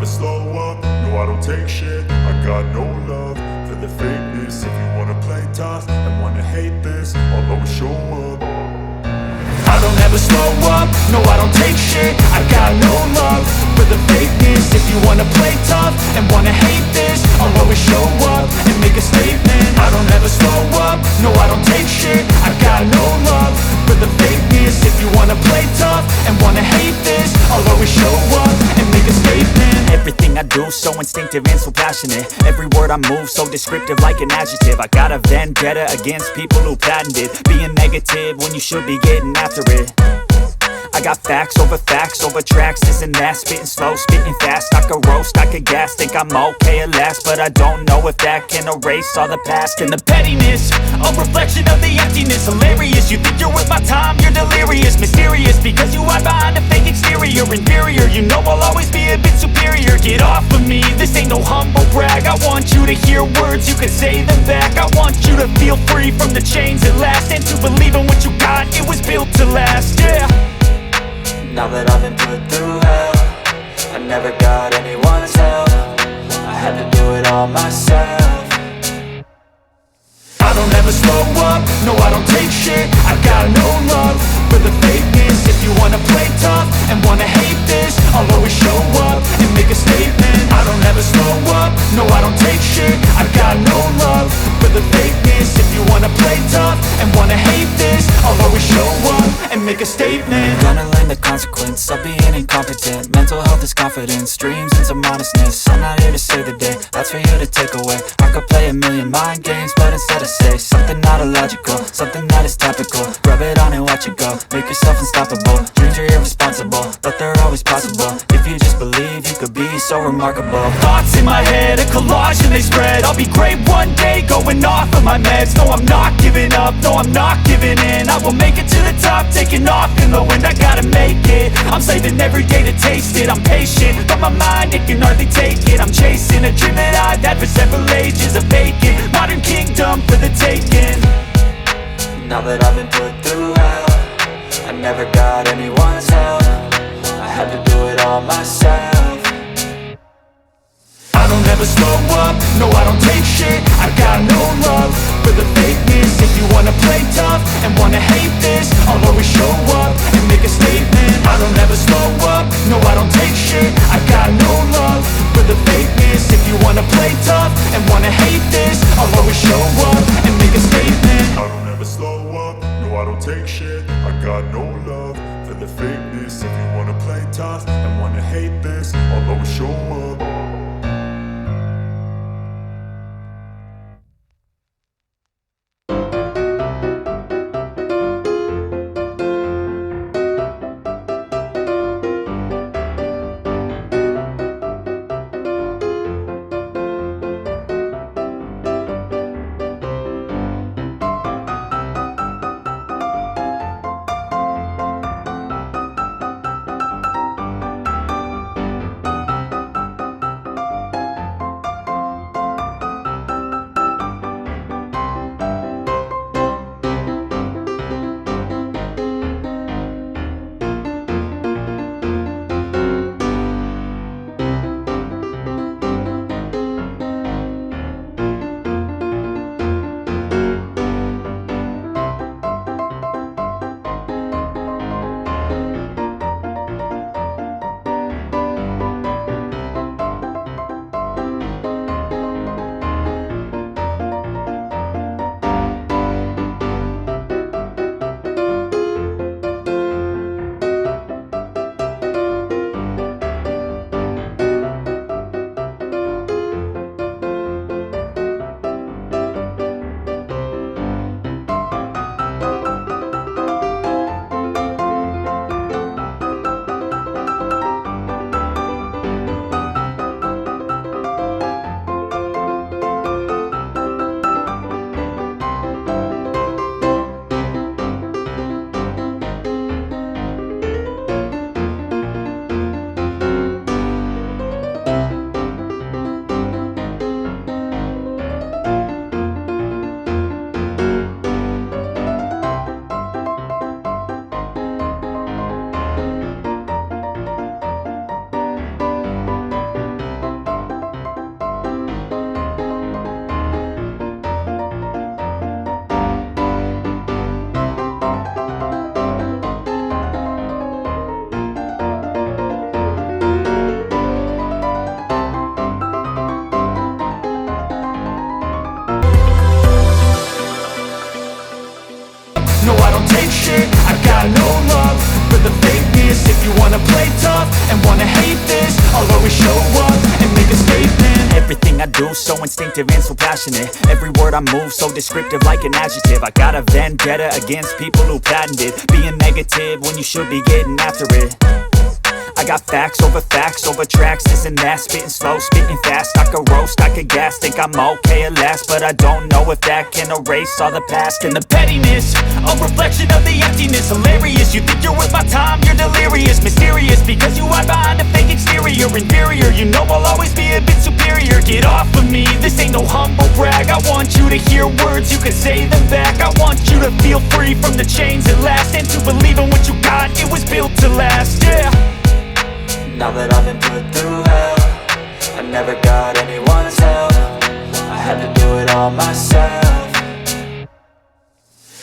slow up, no I don't take shit. I got no love for the fakeness. If you wanna play tough and wanna hate this, I'll always show up. I don't ever slow up, no I don't take shit. I got no love for the fakeness. If you wanna play tough and wanna hate this, I'll always show up and make a statement. I don't ever slow up, no I don't take shit. I got no love for the fakeness. If you wanna play tough and wanna hate this, I'll always show up and make a statement. Everything I do so instinctive and so passionate. Every word I move so descriptive like an adjective. I got a vendetta against people who patented being negative when you should be getting after it. I got facts over tracks, this and that. Spitting slow, spitting fast, I could roast, I could gas. Think I'm okay at last, but I don't know if that can erase all the past. And the pettiness, a reflection of the emptiness. Hilarious, you think you're worth my time, you're delirious. Mysterious, because you hide behind a fake exterior. Inferior, you know I'll always be a bit superior. Get off of me, this ain't no humble brag. I want you to hear words, you can say them back. I want you to feel free from the chains at last, and to believe in what you got, it was built to last, yeah. Now that I've been put through hell, I never got anyone's help. I had to do it all myself. I don't ever slow up, no I don't take shit. I got no love for the fakeness. If you wanna play tough and wanna hate this, I'll always show up and make a statement. I don't ever slow up, no I don't take shit. I got no love for the fakeness. If you wanna play tough and wanna hate this, I'll always show up and make a statement. Gonna learn the consequence of being incompetent. Mental health is confidence, dreams and some honestness. I'm not here to save the day, that's for you to take away. I could play a million mind games, but instead I say something not illogical, something that is topical. Rub it on and watch it go, make yourself unstoppable. Dreams are irresponsible, but they're always possible. If you just believe, you could be so remarkable. Thoughts in my head, a collage and they spread. I'll be great one day, going off of my meds. No, I'm not giving up, no, I'm not giving in. I will make it to the top, taking off in the wind. I gotta make it, I'm saving every day to taste it. I'm patient, but my mind, it can hardly take it. I'm chasing a dream that I've had for several ages. A vacant, modern kingdom for the taking. Now that I've been put through hell, I never got anyone's help. I had to do it all myself. I don't ever slow up, no I don't take shit. I got no love for the fakeness. If you wanna play tough and wanna hate this, I'll always show up and make a statement. I don't ever slow up, no I don't take shit. I got no love for the fakeness. If you wanna play tough and wanna hate this, I'll always show up and make a statement. I don't ever slow up, no I don't take shit. I got no love for the fakeness. If you wanna play tough and wanna hate this, I'll always show up. always show up and make a statement. Everything I do so instinctive and so passionate. Every word I move so descriptive like an adjective. I got a vendetta against people who patented being negative when you should be getting after it. I got facts over tracks, this and that. Spitting slow, spitting fast. I could roast, I could gas. Think I'm okay at last, but I don't know if that can erase all the past. And the pettiness, a reflection of the emptiness. Hilarious, you think you're worth my time, you're delirious. Mysterious, because you hide behind a fake exterior. Inferior, you know I'll always be a bit superior. Get off of me, this ain't no humble brag. I want you to hear words, you can say them back. I want you to feel free from the chains at last, and to believe in what you got, it was built to last, yeah. Now that I've been put through hell, I never got anyone's help. I had to do it all myself.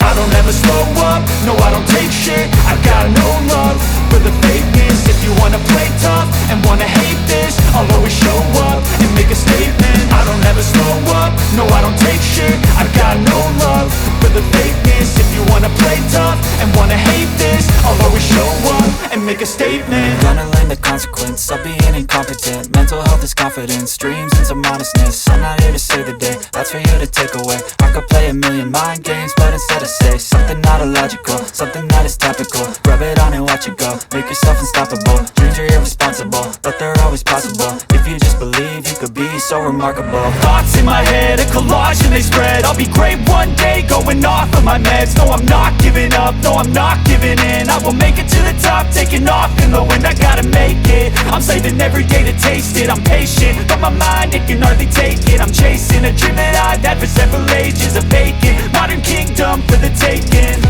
I don't ever slow up, no I don't take shit. I got no love for the fakeness. If you wanna play tough and wanna hate this, I'll always show up and make a statement. I don't ever slow up, no I don't take shit. I got no love for the fakeness. If you wanna play tough and wanna hate this, I'll always show up and make a statement. Gonna learn the consequence of being incompetent. Mental health is confidence, dreams and some modestness. I'm not here to save the day, that's for you to take away. I could play a million mind games, but instead I say something not illogical, something that is topical. Rub it on and watch it go, make yourself unstoppable. Dreams are irresponsible, but they're always possible. If you just believe, you could be so remarkable. Thoughts in my head, a collage and they spread. I'll be great one day, going off of my meds. No, I'm not giving up, no, I'm not giving in. I will make it to the top, taking off in the wind. I gotta make it, I'm saving every day to taste it. I'm patient, but my mind, it can hardly take it. I'm chasing a dream that I've had for several ages. A vacant, modern kingdom for the taking.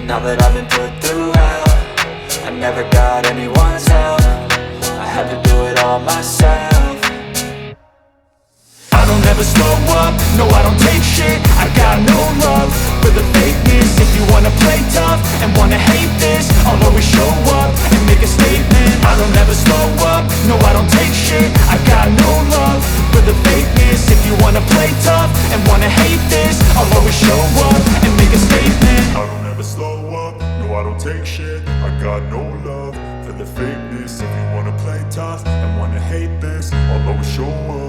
Now that I've been put through hell, I never got anyone's help. I had to do it all myself. I don't ever slow up, no I don't take shit. I got no love for the fakeness. If you wanna play tough and wanna hate this, I'll always show up and make a statement. I don't ever slow up, no I don't take shit. I got no love for the fakeness. If you wanna play tough and wanna hate this, I'll always show up and make a statement. I don't ever slow up, no I don't take shit. I got no love for the fakeness. If you wanna play tough and wanna hate this, I'll always show up